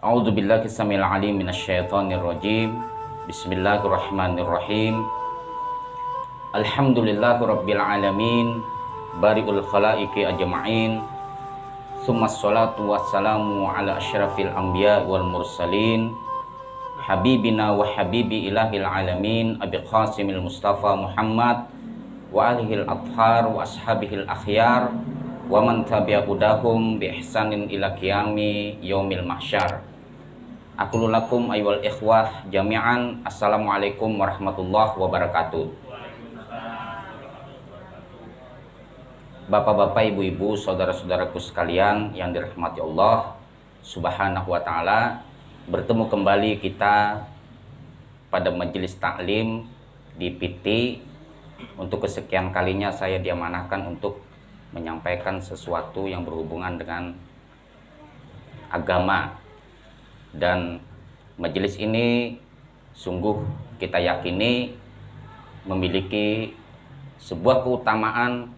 A'udzu billahi samil alim minasyaitonir rajim. Bismillahirrahmanirrahim. Alhamdulillahi rabbil alamin, bari'ul khalaiqi ajma'in. Tsummas salatu wassalamu ala asyrafil anbiya wal mursalin, habibina wa habibi ilahil alamin, Abi Qasimil Mustafa Muhammad wa alihil athhar wa ashabihil akhyar wa man tabi'ahudahum bi ihsanin ila qiyami yaumil mahsyar. Aqulu lakum ayyuhal ikhwah jami'an, assalamualaikum warahmatullahi wabarakatuh. Bapak-bapak, ibu-ibu, saudara-saudaraku sekalian yang dirahmati Allah Subhanahu wa taala, bertemu kembali kita pada majelis taklim di PT. Untuk kesekian kalinya saya diamanahkan untuk menyampaikan sesuatu yang berhubungan dengan agama. Dan majelis ini sungguh kita yakini memiliki sebuah keutamaan,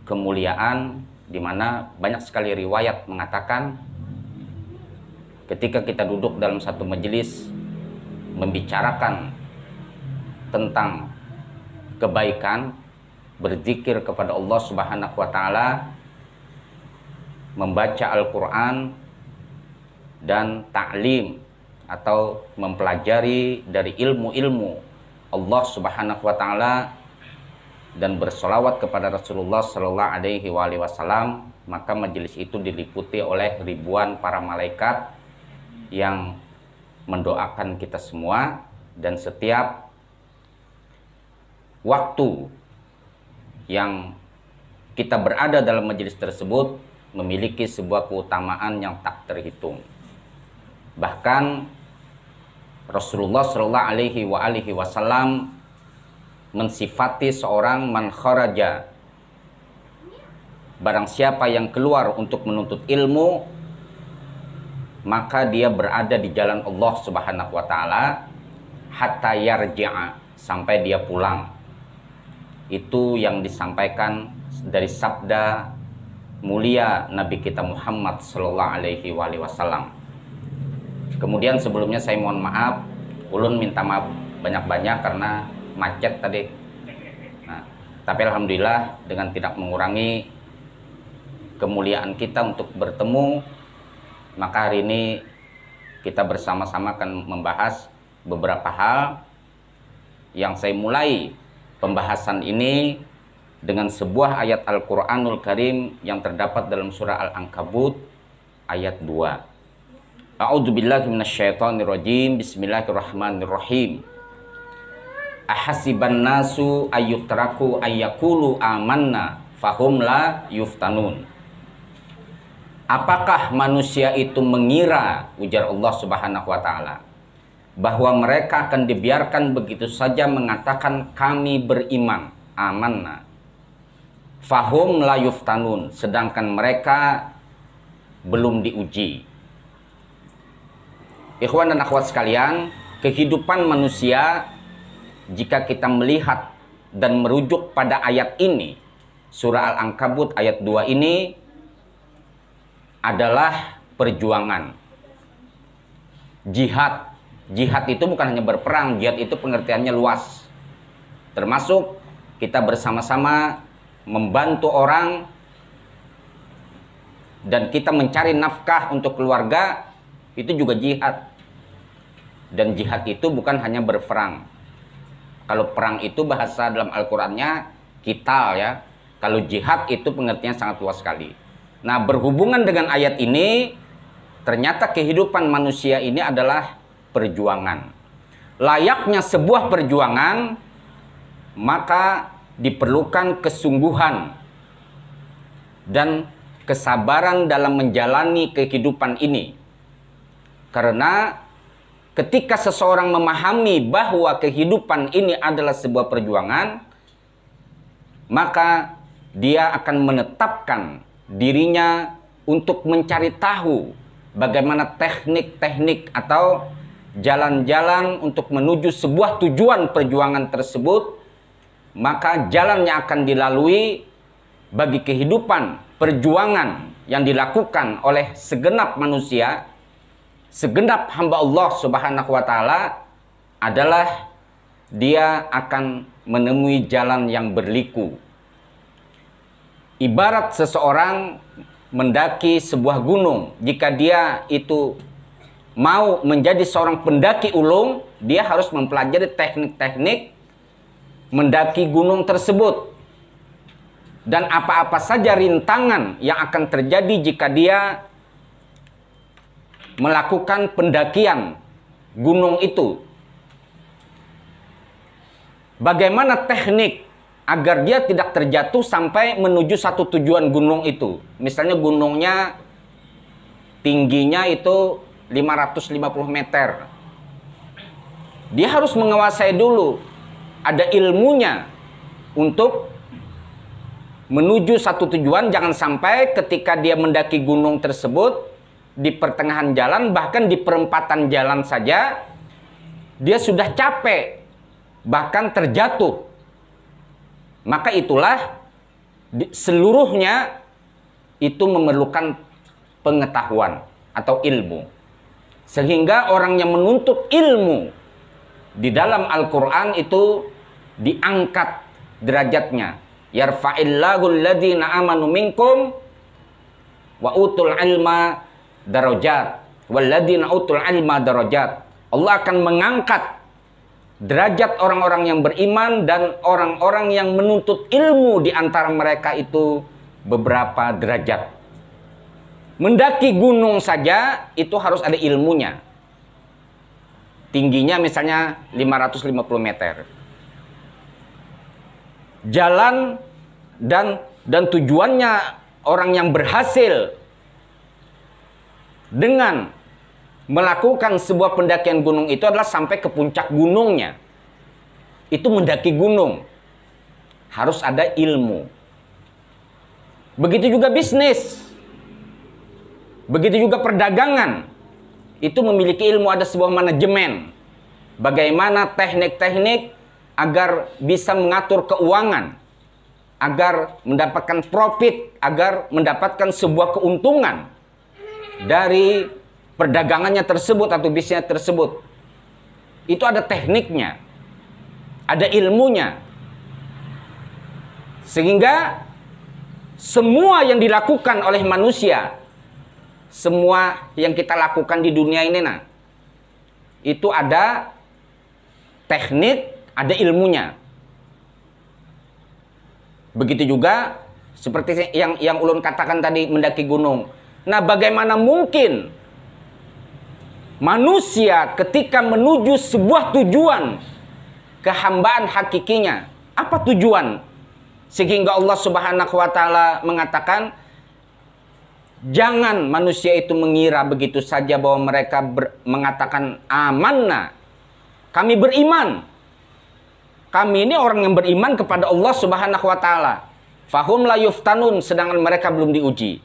kemuliaan, di mana banyak sekali riwayat mengatakan ketika kita duduk dalam satu majelis membicarakan tentang kebaikan, berzikir kepada Allah Subhanahu wa taala, membaca Al-Qur'an dan ta'lim atau mempelajari dari ilmu-ilmu Allah Subhanahu wa taala dan bersolawat kepada Rasulullah sallallahu alaihi wasallam, maka majelis itu diliputi oleh ribuan para malaikat yang mendoakan kita semua. Dan setiap waktu yang kita berada dalam majelis tersebut memiliki sebuah keutamaan yang tak terhitung. Bahkan Rasulullah sallallahu alaihi wasallam mensifati seorang man kharaja, barang siapa yang keluar untuk menuntut ilmu, maka dia berada di jalan Allah Subhanahu wa taala hatta yarji'a, sampai dia pulang. Itu yang disampaikan dari sabda mulia Nabi kita Muhammad sallallahu alaihi wasallam. Kemudian sebelumnya saya mohon maaf, ulun minta maaf banyak-banyak karena macet tadi. Nah, tapi alhamdulillah dengan tidak mengurangi kemuliaan kita untuk bertemu, maka hari ini kita bersama-sama akan membahas beberapa hal. Yang saya mulai pembahasan ini dengan sebuah ayat Al-Qur'anul Karim yang terdapat dalam surah Al-Ankabut ayat 2. A'udzu billahi minasyaitonir rajim. Bismillahirrahmanirrahim. Ahasiban nasu ayyutraku ayyakulu amanna fahum la yuftanun. Apakah manusia itu mengira, ujar Allah Subhanahu wa taala, bahwa mereka akan dibiarkan begitu saja mengatakan kami beriman, amanna, fahum la yuftanun, sedangkan mereka belum diuji. Ikhwan dan akhwat sekalian, kehidupan manusia, jika kita melihat dan merujuk pada ayat ini, surah Al-Ankabut ayat 2 ini adalah perjuangan. Jihad. Jihad itu bukan hanya berperang, jihad itu pengertiannya luas. Termasuk kita bersama-sama membantu orang dan kita mencari nafkah untuk keluarga, itu juga jihad. Dan jihad itu bukan hanya berperang. Kalau perang itu bahasa dalam Al-Qur'annya qital ya. Kalau jihad itu pengertiannya sangat luas sekali. Nah, berhubungan dengan ayat ini, ternyata kehidupan manusia ini adalah perjuangan. Layaknya sebuah perjuangan, maka diperlukan kesungguhan dan kesabaran dalam menjalani kehidupan ini. Karena ketika seseorang memahami bahwa kehidupan ini adalah sebuah perjuangan, maka dia akan menetapkan dirinya untuk mencari tahu bagaimana teknik-teknik atau jalan-jalan untuk menuju sebuah tujuan perjuangan tersebut. Maka jalan yang akan dilalui bagi kehidupan perjuangan yang dilakukan oleh segenap manusia segenap hamba Allah Subhanahu wa taala adalah dia akan menemui jalan yang berliku. Ibarat seseorang mendaki sebuah gunung, jika dia itu mau menjadi seorang pendaki ulung, dia harus mempelajari teknik-teknik mendaki gunung tersebut. Dan apa-apa saja rintangan yang akan terjadi jika dia melakukan pendakian gunung itu. Bagaimana teknik agar dia tidak terjatuh sampai menuju satu tujuan gunung itu. Misalnya gunungnya tingginya itu 550 meter. Dia harus menguasai dulu, ada ilmunya untuk menuju satu tujuan. Jangan sampai ketika dia mendaki gunung tersebut, di pertengahan jalan, bahkan di perempatan jalan saja, dia sudah capek, bahkan terjatuh. Maka itulah seluruhnya itu memerlukan pengetahuan atau ilmu. Sehingga orang yang menuntut ilmu di dalam Al-Quran itu diangkat derajatnya. Yarfa'illahu alladhina amanu minkum wa utul ilma darajat walladhina utul ilma darajat. Allah akan mengangkat derajat orang-orang yang beriman dan orang-orang yang menuntut ilmu di antara mereka itu beberapa derajat. Mendaki gunung saja itu harus ada ilmunya. Tingginya misalnya 550 meter. Jalan dan tujuannya orang yang berhasil dengan melakukan sebuah pendakian gunung itu adalah sampai ke puncak gunungnya. Itu mendaki gunung. Harus ada ilmu. Begitu juga bisnis. Begitu juga perdagangan. Itu memiliki ilmu, ada sebuah manajemen. Bagaimana teknik-teknik agar bisa mengatur keuangan, agar mendapatkan profit, agar mendapatkan sebuah keuntungan dari perdagangannya tersebut atau bisnisnya tersebut. Itu ada tekniknya, ada ilmunya. Sehingga semua yang dilakukan oleh manusia, semua yang kita lakukan di dunia ini, itu ada teknik, ada ilmunya. Begitu juga seperti yang ulun katakan tadi, mendaki gunung. Nah, bagaimana mungkin manusia ketika menuju sebuah tujuan kehambaan hakikinya, apa tujuan? Sehingga Allah Subhanahu wa taala mengatakan, jangan manusia itu mengira begitu saja bahwa mereka mengatakan amanna, kami beriman. Kami ini orang yang beriman kepada Allah Subhanahu wa taala. Fahum la yuftanun, sedangkan mereka belum diuji.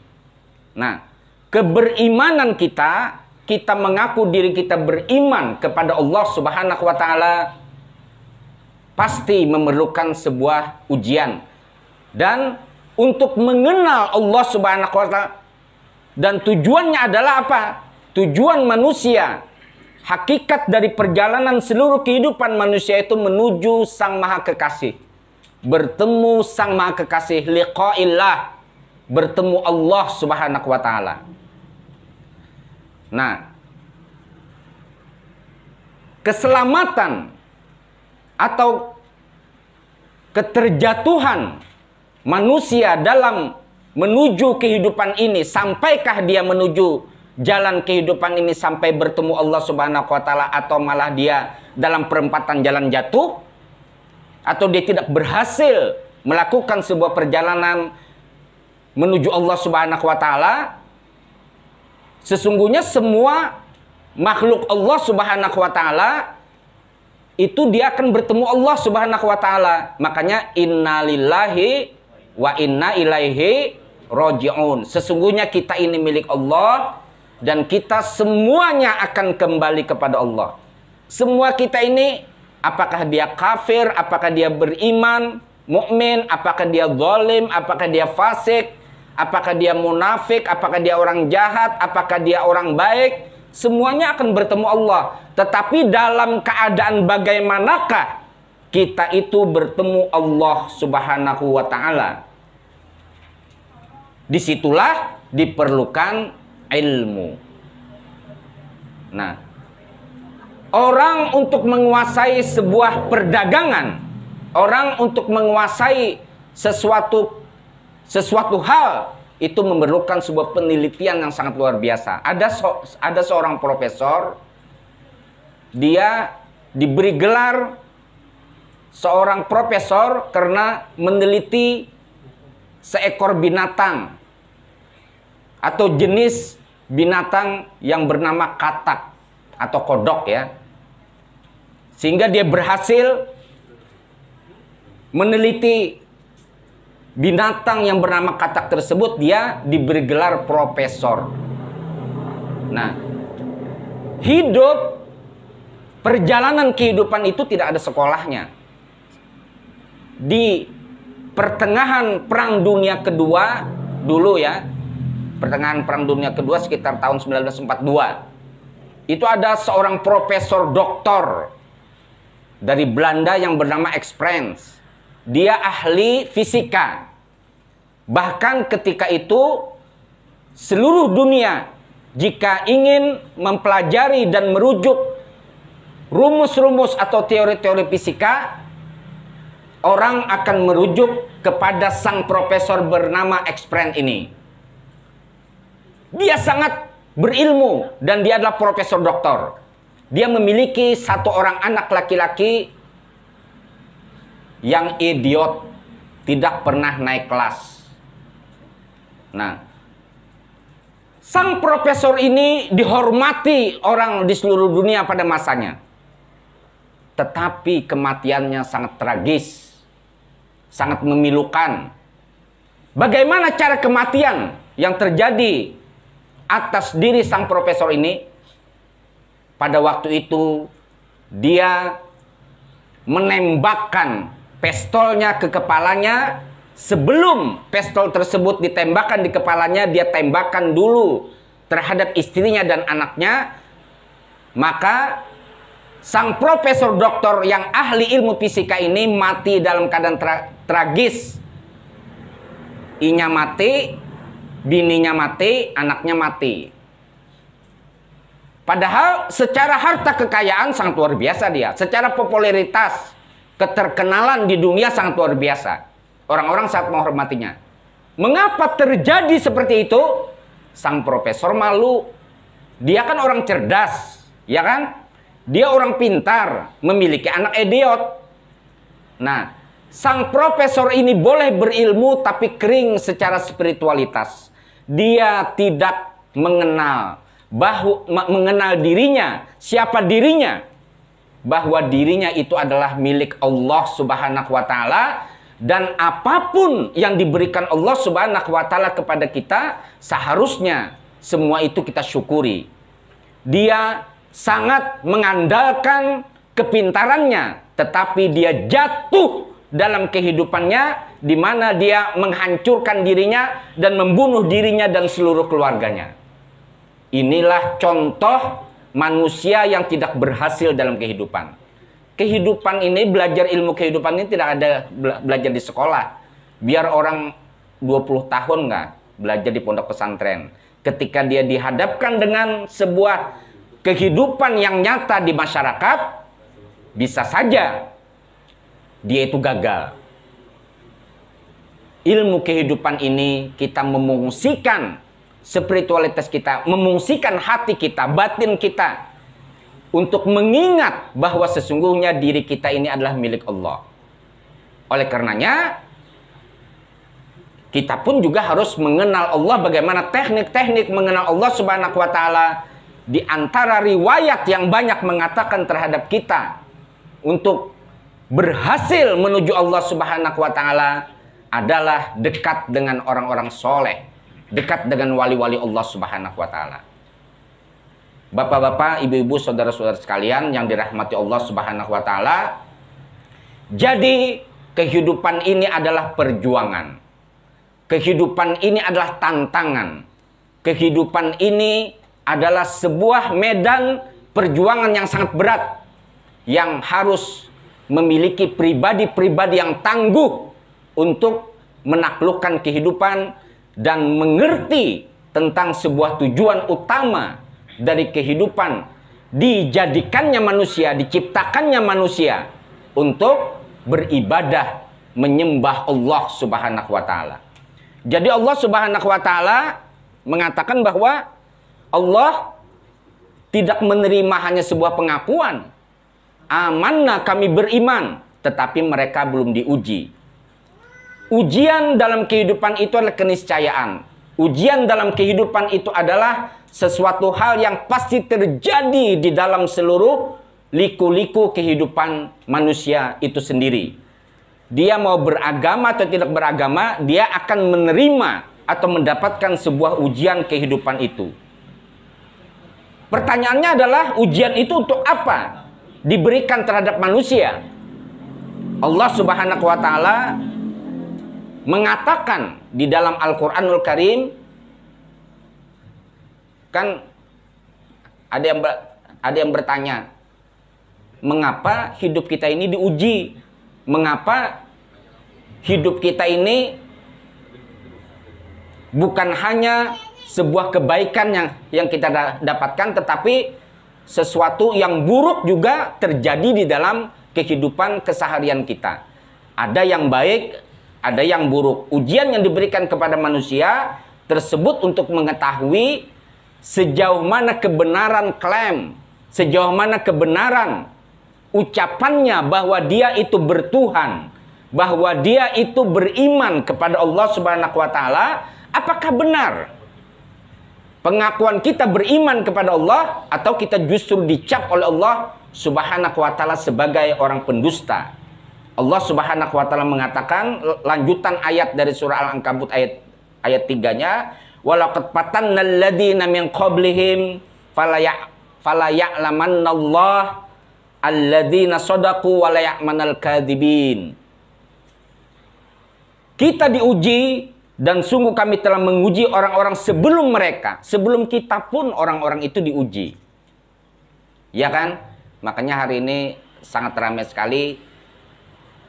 Nah, keberimanan kita mengaku diri kita beriman kepada Allah Subhanahu wa taala, pasti memerlukan sebuah ujian. Dan untuk mengenal Allah Subhanahu wa taala, dan tujuannya adalah apa? Tujuan manusia, hakikat dari perjalanan seluruh kehidupan manusia itu menuju Sang Maha Kekasih. Bertemu Sang Maha Kekasih, liqa'illah, bertemu Allah Subhanahu wa taala. Nah, keselamatan atau keterjatuhan manusia dalam menuju kehidupan ini, sampaikah dia menuju jalan kehidupan ini sampai bertemu Allah Subhanahu wa taala, atau malah dia dalam perempatan jalan jatuh, atau dia tidak berhasil melakukan sebuah perjalanan menuju Allah Subhanahu wa taala? Sesungguhnya semua makhluk Allah Subhanahu wa taala itu dia akan bertemu Allah Subhanahu wa taala. Makanya innalillahi wa inna ilaihi raji'un. Sesungguhnya kita ini milik Allah dan kita semuanya akan kembali kepada Allah. Semua kita ini, apakah dia kafir, apakah dia beriman, mukmin, apakah dia zalim, apakah dia fasik, apakah dia munafik, apakah dia orang jahat, apakah dia orang baik, Semuanya akan bertemu Allah. Tetapi dalam keadaan bagaimanakah kita itu bertemu Allah Subhanahu wa ta'ala? Disitulah diperlukan ilmu. Nah, orang untuk menguasai sebuah perdagangan, orang untuk menguasai sesuatu hal, itu memerlukan sebuah penelitian yang sangat luar biasa. Ada seorang profesor, dia diberi gelar seorang profesor karena meneliti seekor binatang atau jenis binatang yang bernama katak atau kodok ya. Sehingga dia berhasil meneliti binatang yang bernama katak tersebut, dia diberi gelar profesor. Nah, perjalanan kehidupan itu tidak ada sekolahnya. Di pertengahan Perang Dunia Kedua dulu ya, pertengahan Perang Dunia Kedua sekitar tahun 1942, itu ada seorang profesor doktor dari Belanda yang bernama Exprens. Dia ahli fisika. Bahkan ketika itu seluruh dunia jika ingin mempelajari dan merujuk rumus-rumus atau teori-teori fisika, orang akan merujuk kepada sang profesor bernama Exprens ini. Dia sangat berilmu dan dia adalah profesor doktor. Dia memiliki satu orang anak laki-laki yang idiot, tidak pernah naik kelas. Nah, sang profesor ini dihormati orang di seluruh dunia pada masanya. Tetapi kematiannya sangat tragis, sangat memilukan. Bagaimana cara kematian yang terjadi atas diri sang profesor ini? Pada waktu itu dia menembakkan pistolnya ke kepalanya. Sebelum pistol tersebut ditembakkan di kepalanya, dia tembakkan dulu terhadap istrinya dan anaknya. Maka sang profesor doktor yang ahli ilmu fisika ini mati dalam keadaan tragis. Inya mati, bininya mati, anaknya mati. Padahal secara harta kekayaan sangat luar biasa dia. Secara popularitas, keterkenalan di dunia sangat luar biasa. Orang-orang sangat menghormatinya. Mengapa terjadi seperti itu? Sang profesor malu. Dia kan orang cerdas, ya kan? Dia orang pintar, memiliki anak idiot. Nah, sang profesor ini boleh berilmu tapi kering secara spiritualitas. Dia tidak mengenal dirinya, siapa dirinya, bahwa dirinya itu adalah milik Allah Subhanahu wa ta'ala. Dan apapun yang diberikan Allah Subhanahu wa ta'ala kepada kita, seharusnya semua itu kita syukuri. Dia sangat mengandalkan kepintarannya, tetapi dia jatuh dalam kehidupannya, di mana dia menghancurkan dirinya dan membunuh dirinya dan seluruh keluarganya. Inilah contoh manusia yang tidak berhasil dalam kehidupan. Kehidupan ini, belajar ilmu kehidupan ini tidak ada belajar di sekolah. Biar orang 20 tahun nggak belajar di pondok pesantren. Ketika dia dihadapkan dengan sebuah kehidupan yang nyata di masyarakat, bisa saja dia itu gagal. Ilmu kehidupan ini kita memungsikan spiritualitas kita, memungsikan hati kita, batin kita, untuk mengingat bahwa sesungguhnya diri kita ini adalah milik Allah. Oleh karenanya, kita pun juga harus mengenal Allah. Bagaimana teknik-teknik mengenal Allah Subhanahu wa ta'ala. Di antara riwayat yang banyak mengatakan terhadap kita untuk berhasil menuju Allah Subhanahu wa ta'ala adalah dekat dengan orang-orang soleh, dekat dengan wali-wali Allah Subhanahu wa ta'ala. Bapak-bapak, ibu-ibu, saudara-saudara sekalian yang dirahmati Allah Subhanahu wa ta'ala, jadi kehidupan ini adalah perjuangan. Kehidupan ini adalah tantangan. Kehidupan ini adalah sebuah medan perjuangan yang sangat berat, yang harus memiliki pribadi-pribadi yang tangguh untuk menaklukkan kehidupan dan mengerti tentang sebuah tujuan utama dari kehidupan, dijadikannya manusia, diciptakannya manusia untuk beribadah, menyembah Allah Subhanahu wa taala. Jadi Allah Subhanahu wa taala mengatakan bahwa Allah tidak menerima hanya sebuah pengakuan, amanna, kami beriman, tetapi mereka belum diuji. Ujian dalam kehidupan itu adalah keniscayaan. Ujian dalam kehidupan itu adalah sesuatu hal yang pasti terjadi di dalam seluruh liku-liku kehidupan manusia itu sendiri. Dia mau beragama atau tidak beragama, dia akan menerima atau mendapatkan sebuah ujian kehidupan itu. Pertanyaannya adalah, ujian itu untuk apa diberikan terhadap manusia? Allah Subhanahu wa taala mengatakan di dalam Al-Qur'anul Karim, kan ada yang bertanya, mengapa hidup kita ini diuji? Mengapa hidup kita ini bukan hanya sebuah kebaikan yang kita dapatkan, tetapi sesuatu yang buruk juga terjadi di dalam kehidupan keseharian kita. Ada yang baik, ada yang buruk. Ujian yang diberikan kepada manusia tersebut untuk mengetahui sejauh mana kebenaran klaim, sejauh mana kebenaran ucapannya bahwa dia itu bertuhan, bahwa dia itu beriman kepada Allah Subhanahu wa taala. Apakah benar pengakuan kita beriman kepada Allah, atau kita justru dicap oleh Allah Subhanahu wa taala sebagai orang pendusta? Allah Subhanahu wa taala mengatakan, lanjutan ayat dari surah Al-Ankabut ayat 3-nya, walaqad fatanna alladziina min qablihim fala ya'lamannallahu alladziina shadaqu wa la ya'manal kadzibin. Kita diuji, dan sungguh kami telah menguji orang-orang sebelum mereka. Sebelum kita pun orang-orang itu diuji. Ya kan? Makanya hari ini sangat ramai sekali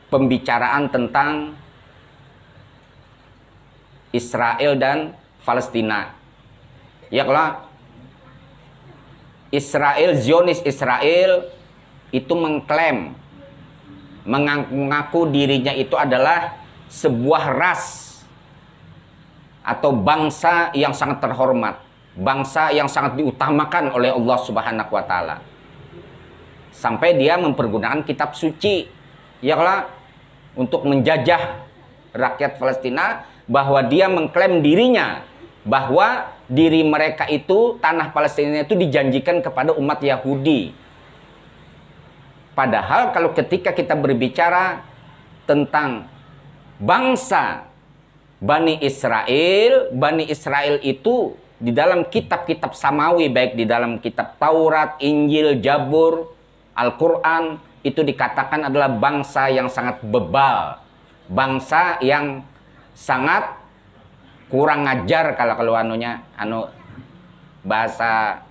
pembicaraan tentang Israel dan Palestina. Ya, kalau Israel, Zionis Israel itu mengklaim, mengaku dirinya itu adalah sebuah ras atau bangsa yang sangat terhormat, bangsa yang sangat diutamakan oleh Allah Subhanahu wa taala. Sampai dia mempergunakan kitab suci, ya kalau untuk menjajah rakyat Palestina, bahwa dia mengklaim dirinya bahwa diri mereka itu, tanah Palestina itu dijanjikan kepada umat Yahudi. Padahal kalau ketika kita berbicara tentang bangsa Bani Israel itu di dalam kitab-kitab samawi, baik di dalam kitab Taurat, Injil, Jabur, Al-Quran, itu dikatakan adalah bangsa yang sangat bebal, bangsa yang sangat kurang ajar, kalau bahasa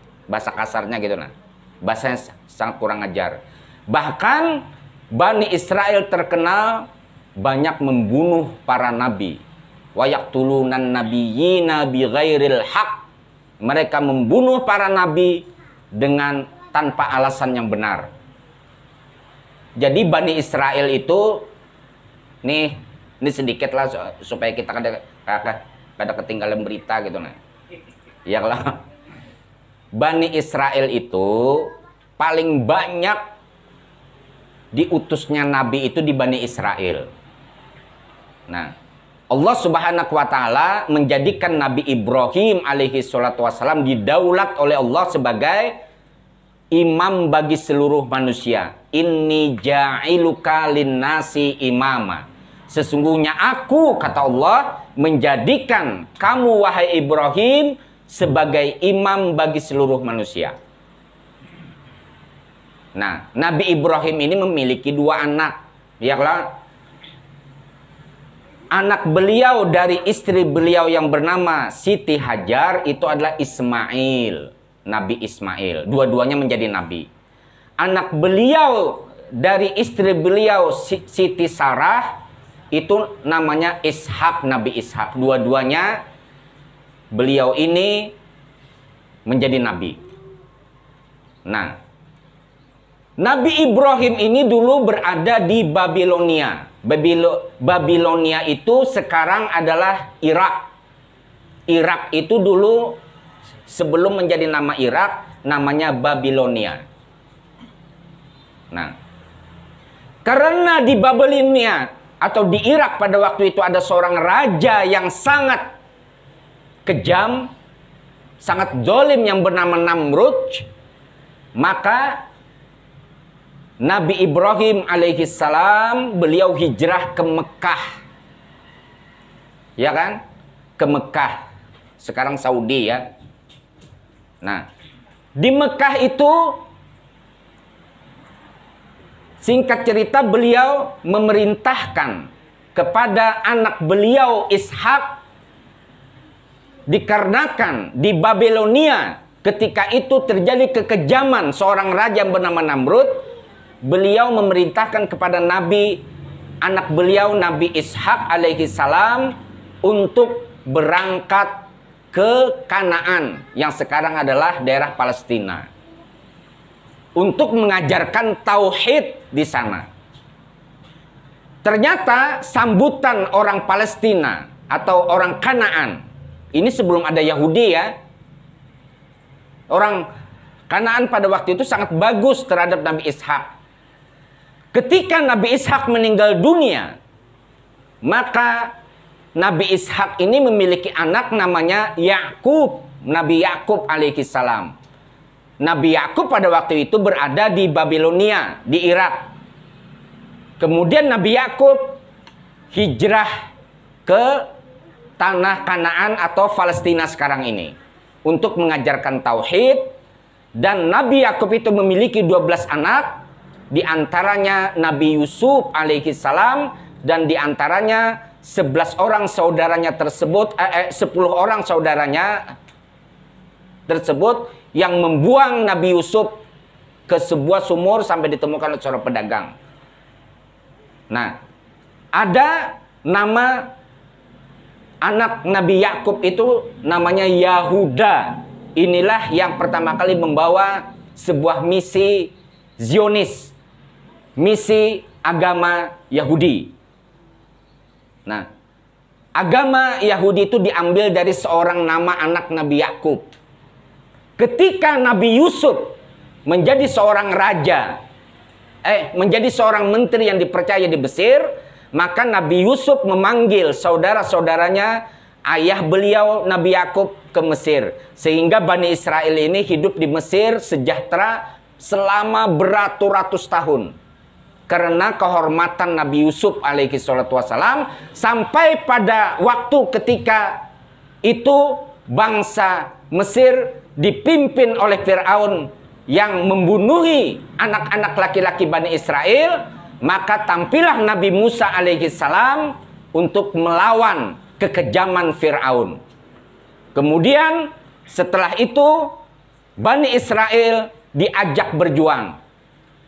kasarnya gitu, nah, bahasanya sangat kurang ajar. Bahkan Bani Israel terkenal banyak membunuh para nabi. Wa yaqtulunan nabiyyina bighairil haq. Mereka membunuh para nabi dengan tanpa alasan yang benar. Jadi Bani Israel itu, ini sedikit lah supaya kita kada ketinggalan berita gitu, nah. Ya, kalau Bani Israel itu paling banyak diutusnya nabi itu di Bani Israel. Nah, Allah Subhanahu wa taala menjadikan Nabi Ibrahim alaihi salatu wassalam didaulat oleh Allah sebagai imam bagi seluruh manusia. Inni ja'iluka linnasi imama. Sesungguhnya aku, kata Allah, menjadikan kamu wahai Ibrahim sebagai imam bagi seluruh manusia. Nah, Nabi Ibrahim ini memiliki 2 anak. Ya, kalau anak beliau dari istri beliau yang bernama Siti Hajar itu adalah Ismail. Nabi Ismail. Dua-duanya menjadi nabi. Anak beliau dari istri beliau Siti Sarah itu namanya Ishak, Nabi Ishak. Dua-duanya beliau ini menjadi nabi. Nah, Nabi Ibrahim ini dulu berada di Babilonia. Babilonia itu sekarang adalah Irak. Irak itu dulu sebelum menjadi nama Irak, namanya Babilonia. Nah, karena di Babilonia atau di Irak pada waktu itu ada seorang raja yang sangat kejam, sangat zalim yang bernama Namrud, maka Nabi Ibrahim alaihissalam beliau hijrah ke Mekah. Ya kan? Ke Mekah. Sekarang Saudi ya. Nah, di Mekah itu singkat cerita beliau memerintahkan kepada anak beliau Ishak, dikarenakan di Babilonia ketika itu terjadi kekejaman seorang raja yang bernama Namrud, beliau memerintahkan kepada anak beliau Nabi Ishak alaihissalam untuk berangkat ke Kanaan yang sekarang adalah daerah Palestina untuk mengajarkan tauhid di sana. Ternyata sambutan orang Palestina atau orang Kanaan ini sebelum ada Yahudi ya. Orang Kanaan pada waktu itu sangat bagus terhadap Nabi Ishak. Ketika Nabi Ishak meninggal dunia, maka Nabi Ishak ini memiliki anak namanya Yakub, Nabi Yakub alaihissalam. Nabi Yakub pada waktu itu berada di Babilonia, di Irak. Kemudian Nabi Yakub hijrah ke tanah Kanaan atau Palestina sekarang ini untuk mengajarkan tauhid, dan Nabi Yakub itu memiliki 12 anak, di antaranya Nabi Yusuf alaihissalam, dan di antaranya 11 orang saudaranya tersebut, 10 orang saudaranya tersebut yang membuang Nabi Yusuf ke sebuah sumur sampai ditemukan oleh seorang pedagang. Nah, ada nama anak Nabi Yakub itu namanya Yahuda. Inilah yang pertama kali membawa sebuah misi Zionis, misi agama Yahudi. Nah, agama Yahudi itu diambil dari seorang nama anak Nabi Yakub. Ketika Nabi Yusuf menjadi seorang raja, menjadi seorang menteri yang dipercaya di Mesir, maka Nabi Yusuf memanggil saudara-saudaranya, ayah beliau Nabi Yakub ke Mesir. Sehingga Bani Israel ini hidup di Mesir sejahtera selama beratus-ratus tahun. Karena kehormatan Nabi Yusuf alaihi salatu wassalam, sampai pada waktu ketika itu bangsa Mesir dipimpin oleh Fir'aun yang membunuhi anak-anak laki-laki Bani Israel, maka tampillah Nabi Musa alaihi salam untuk melawan kekejaman Fir'aun. Kemudian setelah itu Bani Israel diajak berjuang.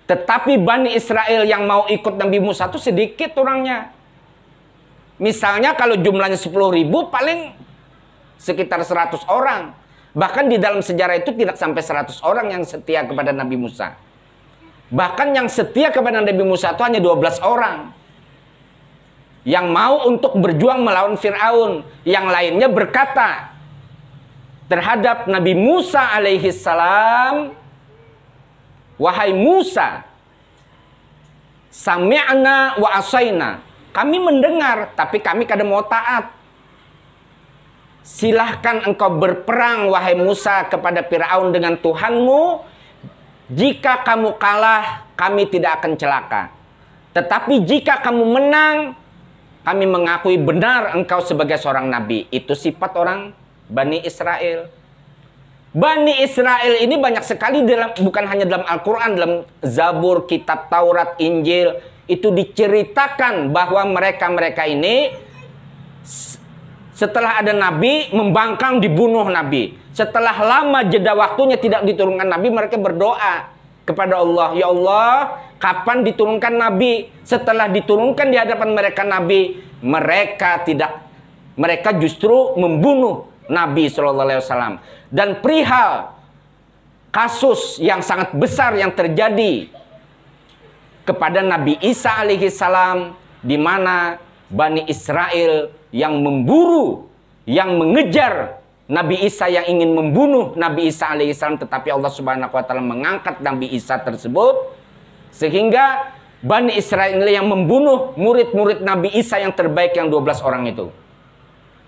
Tetapi Bani Israel yang mau ikut Nabi Musa itu sedikit orangnya. Misalnya kalau jumlahnya 10.000 paling sekitar 100 orang. Bahkan di dalam sejarah itu tidak sampai 100 orang yang setia kepada Nabi Musa. Bahkan yang setia kepada Nabi Musa itu hanya 12 orang. Yang mau untuk berjuang melawan Fir'aun. Yang lainnya berkata terhadap Nabi Musa alaihi salam, wahai Musa, sami'na wa asaina. Kami mendengar, tapi kami kadang mau taat. Silahkan engkau berperang, wahai Musa, kepada Fir'aun dengan Tuhanmu. Jika kamu kalah, kami tidak akan celaka. Tetapi jika kamu menang, kami mengakui benar engkau sebagai seorang nabi. Itu sifat orang Bani Israel. Bani Israel ini banyak sekali bukan hanya dalam Al-Quran, dalam Zabur, kitab Taurat, Injil, itu diceritakan bahwa mereka ini setelah ada nabi, membangkang, dibunuh nabi. setelah lama jeda waktunya tidak diturunkan Nabi, mereka berdoa kepada Allah, ya Allah, kapan diturunkan Nabi? Setelah diturunkan di hadapan mereka Nabi, mereka justru membunuh Nabi SAW. Dan perihal kasus yang sangat besar yang terjadi kepada Nabi Isa alaihissalam, di mana Bani Israel yang memburu, yang mengejar Nabi Isa, yang ingin membunuh Nabi Isa alaihissalam, tetapi Allah Subhanahu wa taala mengangkat Nabi Isa tersebut, sehingga Bani Israel yang membunuh murid-murid Nabi Isa yang terbaik, yang 12 orang itu.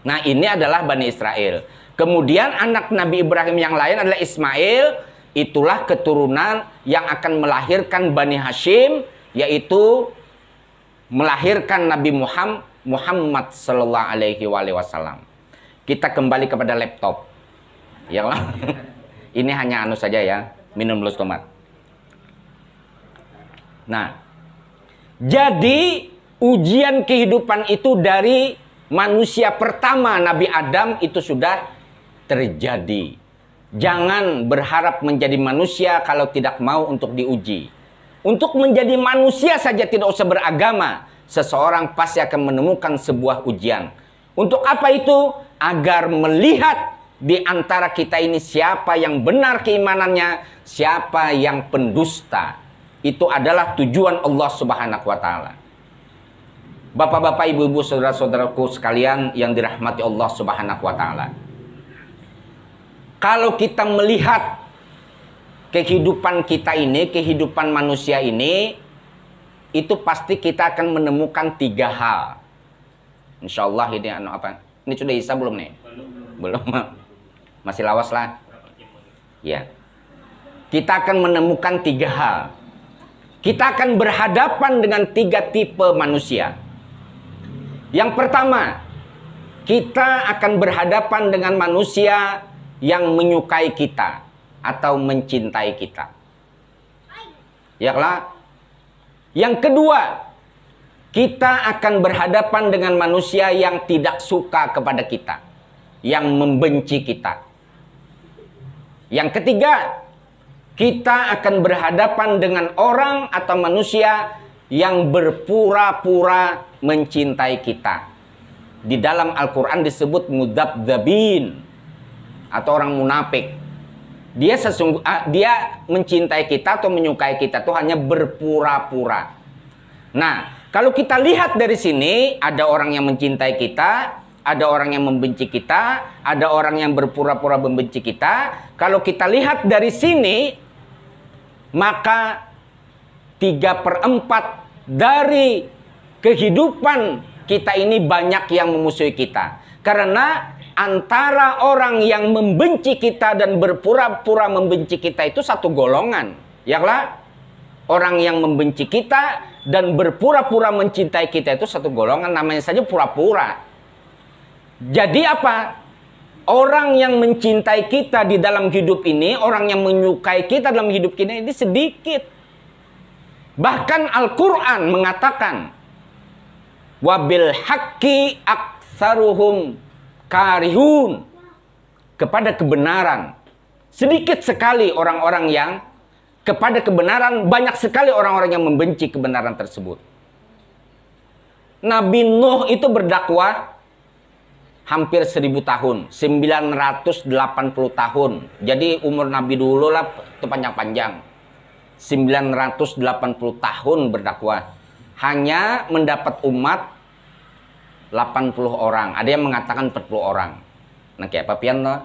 Nah, ini adalah Bani Israel. Kemudian anak Nabi Ibrahim yang lain adalah Ismail. Itulah keturunan yang akan melahirkan Bani Hashim, yaitu melahirkan Nabi Muhammad sallallahu alaihi wasallam. Kita kembali kepada laptop. Ya lah. Ini hanya anu saja ya, minum dulu tomat. Nah, jadi ujian kehidupan itu dari manusia pertama Nabi Adam itu sudah terjadi. Jangan berharap menjadi manusia kalau tidak mau untuk diuji. Untuk menjadi manusia saja tidak usah beragama, seseorang pasti akan menemukan sebuah ujian. Untuk apa itu? Agar melihat di antara kita ini siapa yang benar keimanannya, siapa yang pendusta. Itu adalah tujuan Allah Subhanahu wa taala. Bapak-bapak, ibu-ibu, saudara-saudaraku sekalian yang dirahmati Allah Subhanahu wa taala. Kalau kita melihat kehidupan kita ini, kehidupan manusia ini, itu pasti kita akan menemukan 3 hal. Insya Allah ini apa? Ini sudah Isa belum nih? Belum. Masih lawas lah. Ya. Kita akan menemukan 3 hal. Kita akan berhadapan dengan 3 tipe manusia. Yang pertama, kita akan berhadapan dengan manusia yang menyukai kita atau mencintai kita. Ya lah. Yang kedua, kita akan berhadapan dengan manusia yang tidak suka kepada kita, yang membenci kita. Yang ketiga, kita akan berhadapan dengan orang atau manusia yang berpura-pura mencintai kita. Di dalam Al-Quran disebut mudabdabin atau orang munafik. Dia mencintai kita atau menyukai kita itu hanya berpura-pura. Nah, kalau kita lihat dari sini, ada orang yang mencintai kita, ada orang yang membenci kita, ada orang yang berpura-pura membenci kita. Kalau kita lihat dari sini, maka 3/4 dari kehidupan kita ini banyak yang memusuhi kita. Karena antara orang yang membenci kita dan berpura-pura membenci kita itu satu golongan. Ya lah? Orang yang membenci kita dan berpura-pura mencintai kita itu satu golongan, namanya saja pura-pura. Jadi apa? Orang yang mencintai kita di dalam hidup ini, orang yang menyukai kita dalam hidup kita ini sedikit. Bahkan Al-Quran mengatakan, wabil haqqi aktsaruhum karihun, kepada kebenaran. Sedikit sekali orang-orang yang kepada kebenaran, banyak sekali orang-orang yang membenci kebenaran tersebut. Nabi Nuh itu berdakwah hampir 1000 tahun, 980 tahun. Jadi umur Nabi dulu lah itu panjang-panjang. 980 tahun berdakwah. Hanya mendapat umat 80 orang. Ada yang mengatakan 40 orang. Nah kayak apa pian loh?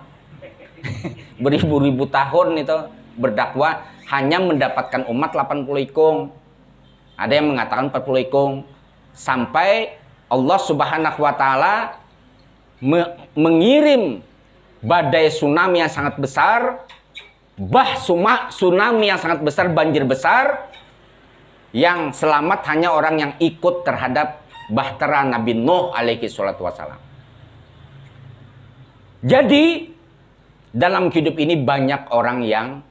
Beribu-ribu tahun itu berdakwah hanya mendapatkan umat 80 ikung. Ada yang mengatakan 40 ikung. Sampai Allah Subhanahu wa taala mengirim badai tsunami yang sangat besar, tsunami yang sangat besar, banjir besar, yang selamat hanya orang yang ikut terhadap bahtera Nabi Nuh alaihi salatu wassalam. Jadi dalam hidup ini banyak orang yang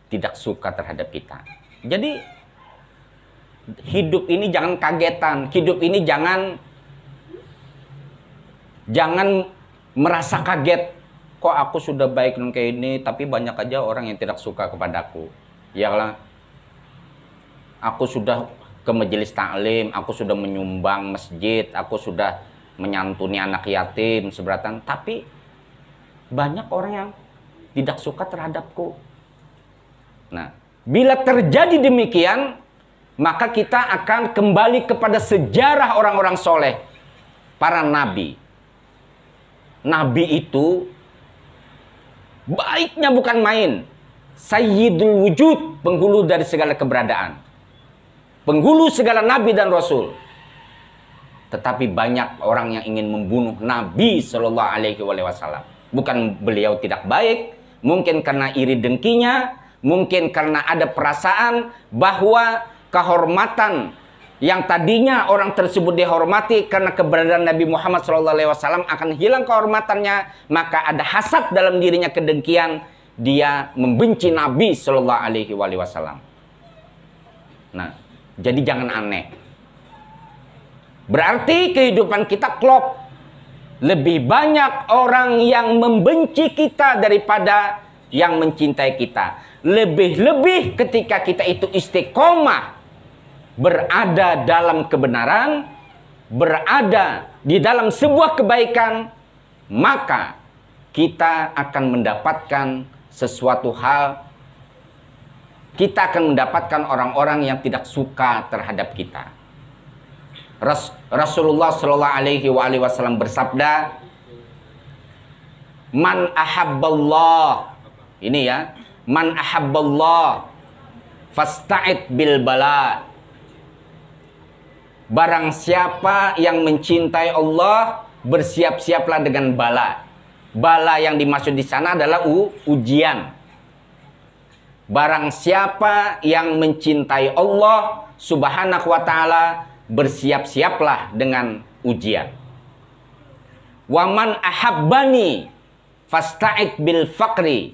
tidak suka terhadap kita. Jadi hidup ini jangan kagetan, hidup ini jangan merasa kaget kok aku sudah baik dan kayak ini, tapi banyak aja orang yang tidak suka kepadaku. Iyalah, aku sudah ke majelis taklim, aku sudah menyumbang masjid, aku sudah menyantuni anak yatim seberatan, tapi banyak orang yang tidak suka terhadapku. Nah, bila terjadi demikian, maka kita akan kembali kepada sejarah orang-orang soleh, para nabi. Nabi itu baiknya bukan main. Sayyidul wujud, penghulu dari segala keberadaan, penghulu segala nabi dan rasul. Tetapi banyak orang yang ingin membunuh Nabi Shallallahu Alaihi Wasallam. Bukan beliau tidak baik, mungkin karena iri dengkinya, mungkin karena ada perasaan bahwa kehormatan yang tadinya orang tersebut dihormati karena keberadaan Nabi Muhammad SAW akan hilang kehormatannya, maka ada hasad dalam dirinya, kedengkian, dia membenci Nabi Shallallahu Alaihi Wasallam. Nah, jadi jangan aneh. Berarti kehidupan kita klop. Lebih banyak orang yang membenci kita daripada yang mencintai kita. Lebih-lebih ketika kita itu istiqomah, berada dalam kebenaran, berada di dalam sebuah kebaikan, maka kita akan mendapatkan sesuatu hal, kita akan mendapatkan orang-orang yang tidak suka terhadap kita. Rasulullah Shallallahu Alaihi Wasallam bersabda, "Man ahabballah," ini ya, "Man ahabballah fasta'id bil bala." Barang siapa yang mencintai Allah, bersiap-siaplah dengan bala. Bala yang dimaksud di sana adalah ujian. Barang siapa yang mencintai Allah Subhanahu wa ta'ala, bersiap-siaplah dengan ujian. Waman ahabbani fasta'id bil faqri.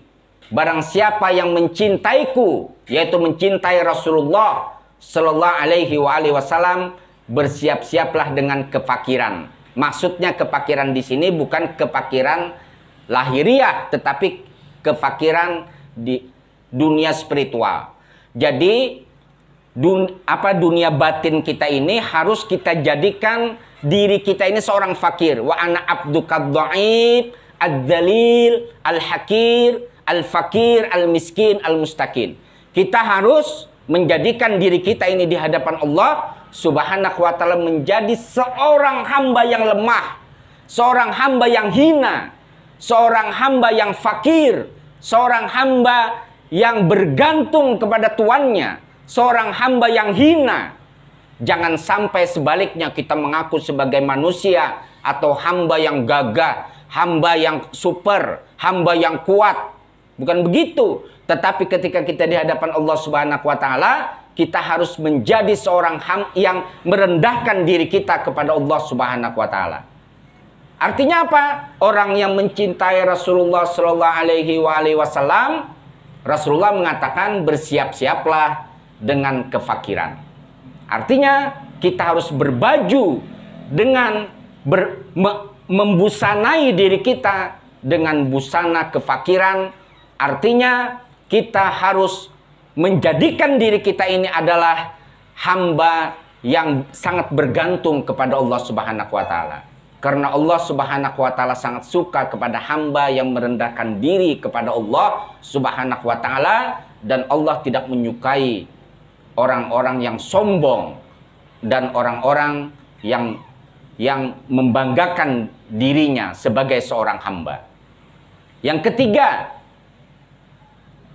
Barang siapa yang mencintaiku, yaitu mencintai Rasulullah Sallallahu Alaihi Wasallam, bersiap-siaplah dengan kefakiran. Maksudnya kefakiran di sini bukan kefakiran lahiriah, tetapi kefakiran di dunia spiritual. Jadi dunia batin kita ini harus kita jadikan diri kita ini seorang fakir. Wa ana abdukad dhaif ad-dalil al-hakir al-fakir al-miskin al-mustaqin. Kita harus menjadikan diri kita ini di hadapan Allah Subhanahu wa ta'ala menjadi seorang hamba yang lemah, seorang hamba yang hina, seorang hamba yang fakir, seorang hamba yang bergantung kepada tuannya, seorang hamba yang hina. Jangan sampai sebaliknya kita mengaku sebagai manusia atau hamba yang gagah, hamba yang super, hamba yang kuat. Bukan begitu. Tetapi ketika kita di hadapan Allah Subhanahu wa ta'ala, kita harus menjadi seorang yang merendahkan diri kita kepada Allah Subhanahu wa ta'ala. Artinya apa? Orang yang mencintai Rasulullah Sallallahu Alaihi Wasallam, Rasulullah mengatakan bersiap-siaplah dengan kefakiran. Artinya kita harus berbaju dengan membusanai diri kita dengan busana kefakiran. Artinya kita harus menjadikan diri kita ini adalah hamba yang sangat bergantung kepada Allah Subhanahu wa ta'ala. Karena Allah Subhanahu wa ta'ala sangat suka kepada hamba yang merendahkan diri kepada Allah Subhanahu wa ta'ala. Dan Allah tidak menyukai orang-orang yang sombong dan orang-orang yang membanggakan dirinya sebagai seorang hamba. Yang ketiga,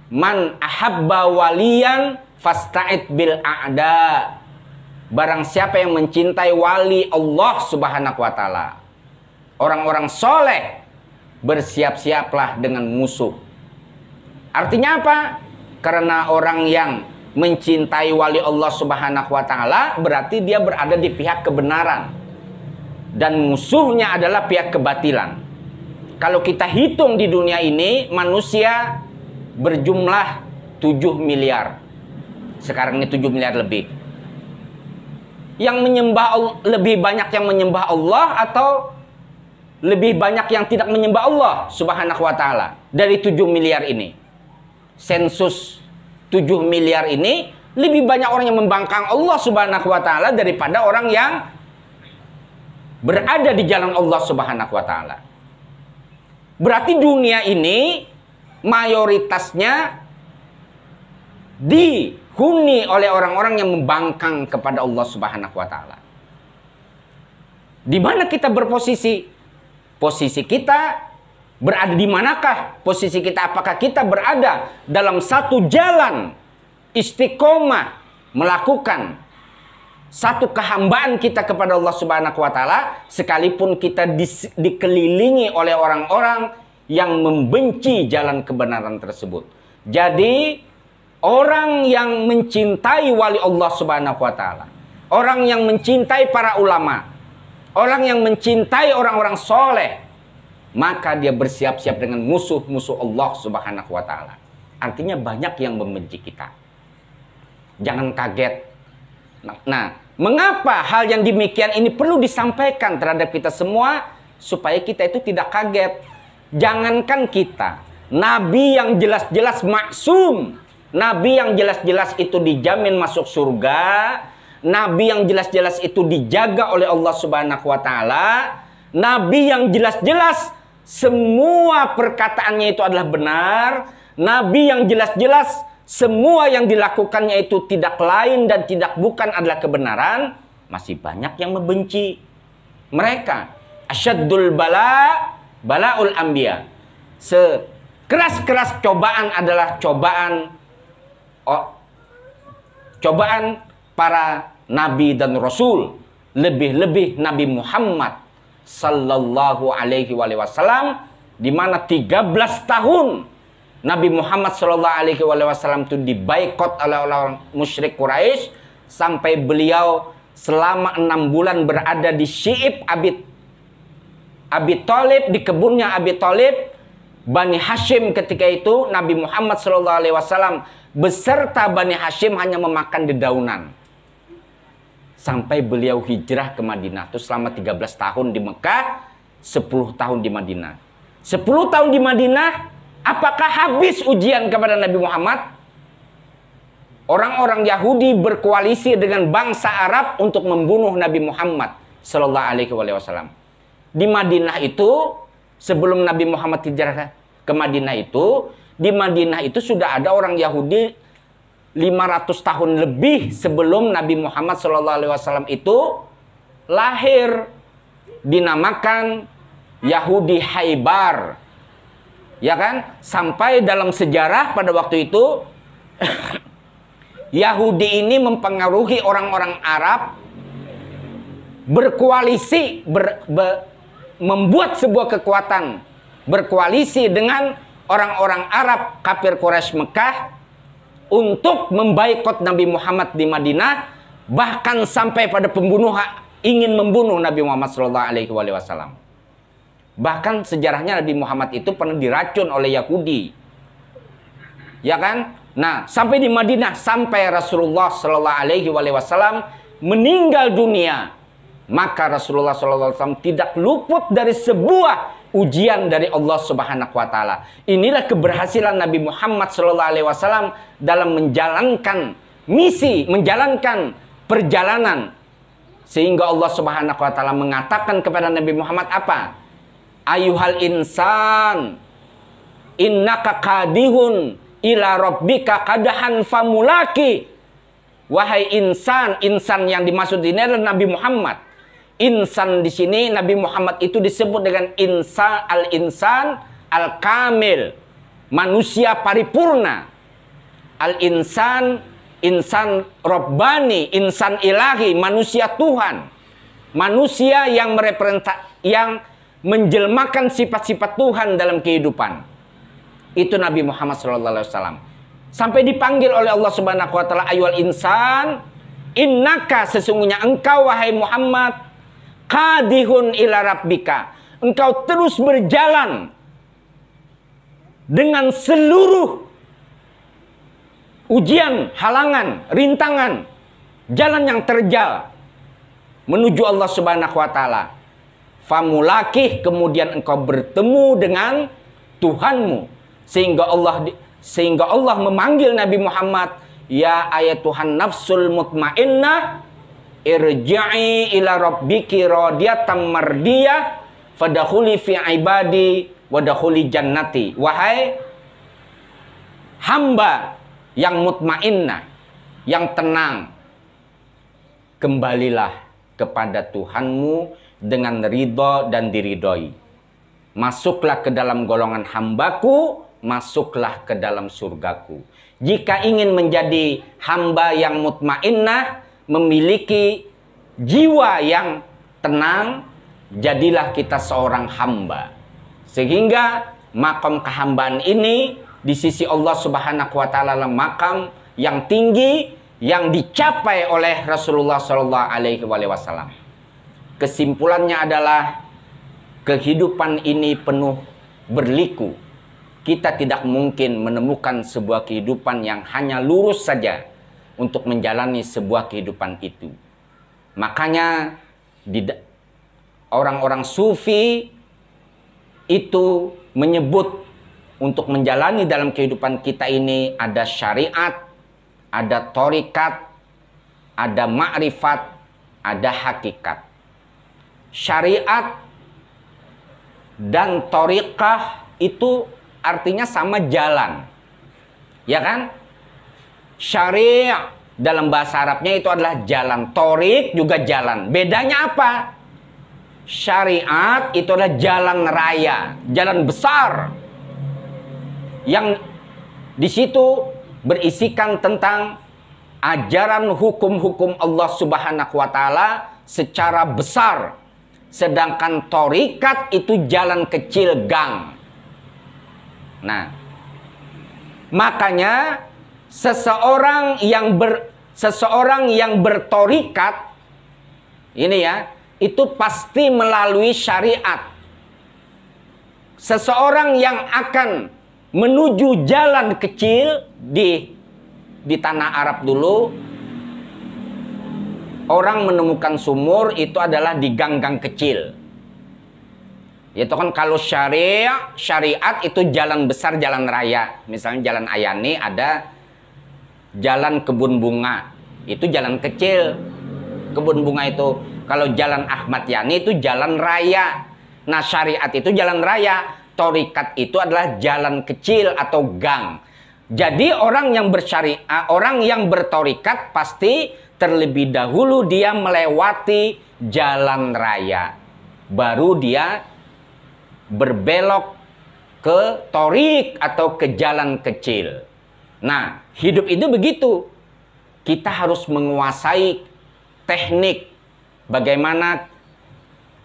man ahabba waliyan fasta'id bil a'da. Barang siapa yang mencintai wali Allah Subhanahu wa ta'ala, orang-orang soleh, bersiap-siaplah dengan musuh. Artinya apa? Karena orang yang mencintai wali Allah Subhanahu wa ta'ala berarti dia berada di pihak kebenaran, dan musuhnya adalah pihak kebatilan. Kalau kita hitung di dunia ini, manusia berjumlah 7 miliar. Sekarang ini 7 miliar lebih. Yang menyembah lebih banyak yang menyembah Allah atau lebih banyak yang tidak menyembah Allah Subhanahu wa taala dari 7 miliar ini. Sensus 7 miliar ini lebih banyak orang yang membangkang Allah Subhanahu wa taala daripada orang yang berada di jalan Allah Subhanahu wa taala. Berarti dunia ini mayoritasnya dihuni oleh orang-orang yang membangkang kepada Allah Subhanahu wa taala. Di mana kita berposisi? Posisi kita berada di manakah? Posisi kita, apakah kita berada dalam satu jalan istiqomah melakukan satu kehambaan kita kepada Allah Subhanahu wa taala, sekalipun kita dikelilingi oleh orang-orang yang membenci jalan kebenaran tersebut. Jadi orang yang mencintai wali Allah Subhanahu wa taala, orang yang mencintai para ulama, orang yang mencintai orang-orang soleh, maka dia bersiap-siap dengan musuh-musuh Allah Subhanahu wa taala. Artinya banyak yang membenci kita. Jangan kaget. Nah, mengapa hal yang demikian ini perlu disampaikan terhadap kita semua supaya kita itu tidak kaget. Jangankan kita, nabi yang jelas-jelas maksum, nabi yang jelas-jelas itu dijamin masuk surga, nabi yang jelas-jelas itu dijaga oleh Allah Subhanahu wa taala, nabi yang jelas-jelas semua perkataannya itu adalah benar, nabi yang jelas-jelas semua yang dilakukannya itu tidak lain dan tidak bukan adalah kebenaran, masih banyak yang membenci mereka. Asyaddul bala'ul anbiya. Sekeras-keras cobaan adalah cobaan para nabi dan rasul, lebih-lebih Nabi Muhammad sallallahu alaihi wasallam, di mana 13 tahun Nabi Muhammad sallallahu alaihi wasallam itu dibaikot oleh orang musyrik Quraisy, sampai beliau selama 6 bulan berada di Syi'ib Abi Thalib, di kebunnya Abi Thalib, Bani Hashim. Ketika itu Nabi Muhammad sallallahu alaihi wasallam beserta Bani Hashim hanya memakan dedaunan. Sampai beliau hijrah ke Madinah. Itu selama 13 tahun di Mekah, 10 tahun di Madinah. 10 tahun di Madinah, apakah habis ujian kepada Nabi Muhammad? Orang-orang Yahudi berkoalisi dengan bangsa Arab untuk membunuh Nabi Muhammad sallallahu alaihi wasallam. Di Madinah itu, sebelum Nabi Muhammad hijrah ke Madinah itu, di Madinah itu sudah ada orang Yahudi 500 tahun lebih sebelum Nabi Muhammad SAW itu lahir, dinamakan Yahudi Khaybar, ya kan? Sampai dalam sejarah pada waktu itu Yahudi ini mempengaruhi orang-orang Arab, berkoalisi, membuat sebuah kekuatan, berkoalisi dengan orang-orang Arab kafir Quraisy Mekah untuk membaikot Nabi Muhammad di Madinah, bahkan sampai pada ingin membunuh Nabi Muhammad SAW. Bahkan sejarahnya Nabi Muhammad itu pernah diracun oleh Yahudi, ya kan? Nah, sampai di Madinah, sampai Rasulullah SAW meninggal dunia, maka Rasulullah SAW tidak luput dari sebuah ujian dari Allah Subhanahu wa taala. Inilah keberhasilan Nabi Muhammad SAW dalam menjalankan misi, menjalankan perjalanan, sehingga Allah Subhanahu wa taala mengatakan kepada Nabi Muhammad apa? Ayuhal insan, innaka kadihun ila rabbika kadahan famulaki. Wahai insan, insan yang dimaksud ini adalah Nabi Muhammad. Insan di sini Nabi Muhammad itu disebut dengan insan al-kamil, manusia paripurna. Al-insan, insan Rabbani, insan ilahi, manusia Tuhan. Manusia yang menjelmakan sifat-sifat Tuhan dalam kehidupan. Itu Nabi Muhammad SAW. Sampai dipanggil oleh Allah Subhanahu wa taala, ayyuhal insan, innaka, sesungguhnya engkau wahai Muhammad, kadihun ila rabbika, engkau terus berjalan dengan seluruh ujian, halangan, rintangan, jalan yang terjal menuju Allah Subhanahu wa taala. famulakih, kemudian engkau bertemu dengan Tuhanmu. Sehingga Allah memanggil Nabi Muhammad, ya ayatuhan nafsul mutmainnah, irji'i ila rabbiki radiyatan mardiyah, fadakhuli fi ibadi wadakhuli jannati. Wahai hamba yang mutmainnah, yang tenang, kembalilah kepada Tuhanmu dengan ridho dan diridhoi. Masuklah ke dalam golongan hambaku, masuklah ke dalam surgaku. Jika ingin menjadi hamba yang mutmainnah, memiliki jiwa yang tenang, jadilah kita seorang hamba. Sehingga makam kehambaan ini di sisi Allah Subhanahu wa taala adalah makam yang tinggi yang dicapai oleh Rasulullah Shallallahu alaihi wasallam. Kesimpulannya adalah kehidupan ini penuh berliku. Kita tidak mungkin menemukan sebuah kehidupan yang hanya lurus saja untuk menjalani sebuah kehidupan itu. Makanya orang-orang sufi itu menyebut untuk menjalani dalam kehidupan kita ini ada syariat, ada thariqat, ada ma'rifat, ada hakikat. Syariat dan thariqah itu artinya sama jalan. Ya kan? Syariat dalam bahasa Arabnya itu adalah jalan. Thariq juga jalan. Bedanya apa? Syariat itu adalah jalan raya, jalan besar. Yang di situ berisikan tentang ajaran hukum-hukum Allah Subhanahu wa taala secara besar. Sedangkan thariqat itu jalan kecil gang. Nah, makanya seseorang yang berthariqat ini ya, itu pasti melalui syariat. Seseorang yang akan menuju jalan kecil di tanah Arab dulu, orang menemukan sumur itu adalah di gang-gang kecil. Itu kan kalau syariat itu jalan besar, jalan raya. Misalnya jalan Ayani ada jalan kebun bunga, itu jalan kecil. Kebun bunga itu. Kalau jalan Ahmad Yani itu jalan raya. Nah, syariat itu jalan raya. Thariqat itu adalah jalan kecil atau gang. Jadi orang yang bersyariat, orang yang berthariqat pasti terlebih dahulu dia melewati jalan raya. Baru dia berbelok ke thariq atau ke jalan kecil. Nah, hidup itu begitu. Kita harus menguasai teknik. Bagaimana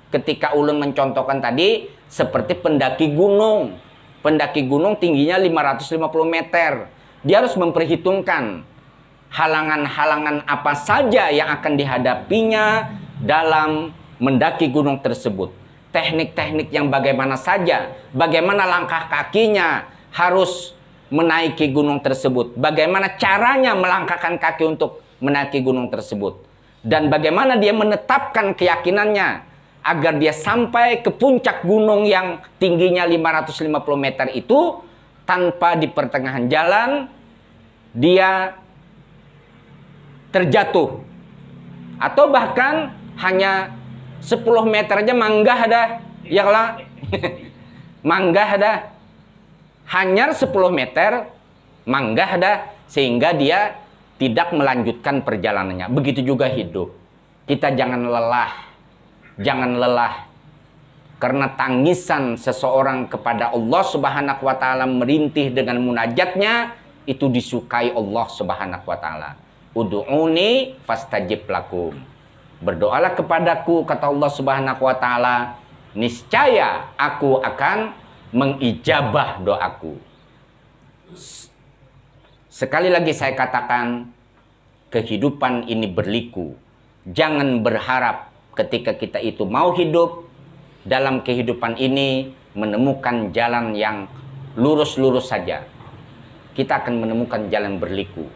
ketika ulun mencontohkan tadi, seperti pendaki gunung. Pendaki gunung tingginya 550 meter. Dia harus memperhitungkan halangan-halangan apa saja yang akan dihadapinya dalam mendaki gunung tersebut. Teknik-teknik yang bagaimana saja. Bagaimana langkah kakinya harus menaiki gunung tersebut. Bagaimana caranya melangkahkan kaki untuk menaiki gunung tersebut. Dan bagaimana dia menetapkan keyakinannya agar dia sampai ke puncak gunung yang tingginya 550 meter itu tanpa di pertengahan jalan dia terjatuh. Atau bahkan hanya 10 meter aja manggah dah. Ya lah. Manggah dah. Hanya 10 meter manggah dah. Sehingga dia tidak melanjutkan perjalanannya. Begitu juga hidup. Kita jangan lelah. Jangan lelah. Karena tangisan seseorang kepada Allah Subhanahu wa taala merintih dengan munajatnya itu disukai Allah Subhanahu wa taala. Ud'uni fastajib lakum. Berdoalah kepadaku, kata Allah Subhanahu wa taala, niscaya aku akan mengijabah doaku. Sekali lagi saya katakan, kehidupan ini berliku. Jangan berharap ketika kita itu mau hidup dalam kehidupan ini menemukan jalan yang lurus-lurus saja. Kita akan menemukan jalan berliku.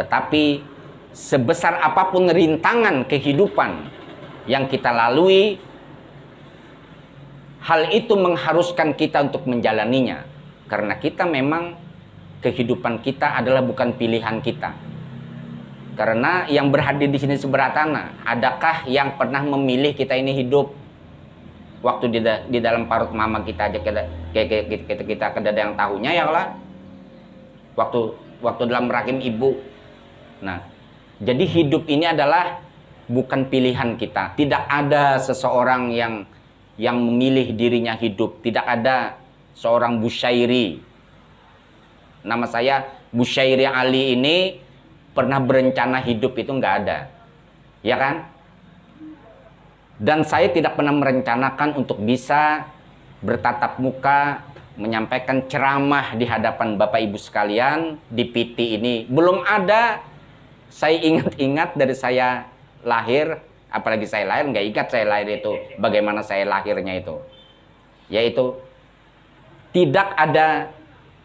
Tetapi sebesar apapun rintangan kehidupan yang kita lalui, hal itu mengharuskan kita untuk menjalaninya. Karena kita memang kehidupan kita adalah bukan pilihan kita. Karena yang berhadir di sini seberatana, adakah yang pernah memilih kita ini hidup? Waktu di dalam parut mama kita aja kita ada yang tahunya ya lah. Waktu dalam rahim ibu. Nah, jadi hidup ini adalah bukan pilihan kita. Tidak ada seseorang yang memilih dirinya hidup. Tidak ada seorang Busyairi. Nama saya Busyairi Ali ini pernah berencana hidup itu nggak ada. Ya kan? Dan saya tidak pernah merencanakan untuk bisa bertatap muka, menyampaikan ceramah di hadapan Bapak Ibu sekalian di PT ini. Belum ada. Saya ingat-ingat dari saya lahir, apalagi saya lahir, nggak ingat saya lahir itu, bagaimana saya lahirnya itu. Yaitu, tidak ada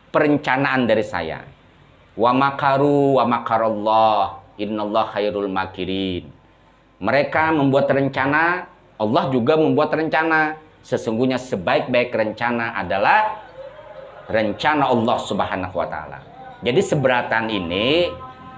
perencanaan dari saya. Wa makaru wa makarallah, innallah khairul makirin. Mereka membuat rencana, Allah juga membuat rencana. Sesungguhnya sebaik-baik rencana adalah rencana Allah Subhanahu wa Ta'ala. Jadi seberatan ini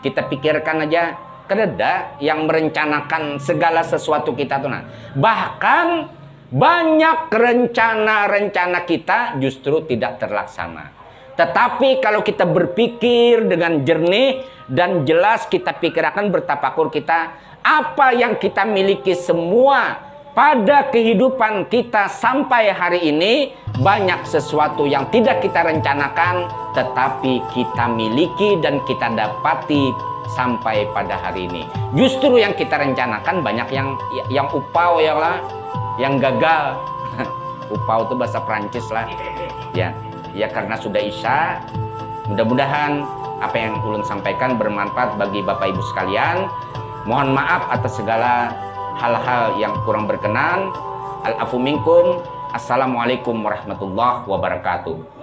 kita pikirkan aja, kereda yang merencanakan segala sesuatu kita tuh. Nah, bahkan banyak rencana-rencana kita justru tidak terlaksana. Tetapi kalau kita berpikir dengan jernih dan jelas, kita pikirkan, bertafakur kita, apa yang kita miliki semua pada kehidupan kita sampai hari ini, banyak sesuatu yang tidak kita rencanakan, tetapi kita miliki dan kita dapati sampai pada hari ini. Justru yang kita rencanakan banyak yang upau ya lah, yang gagal. Upau itu bahasa Prancis lah. Ya karena sudah Isya, mudah-mudahan apa yang ulun sampaikan bermanfaat bagi Bapak Ibu sekalian. Mohon maaf atas segala hal-hal yang kurang berkenan. Al-afu minkum. Assalamualaikum warahmatullahi wabarakatuh.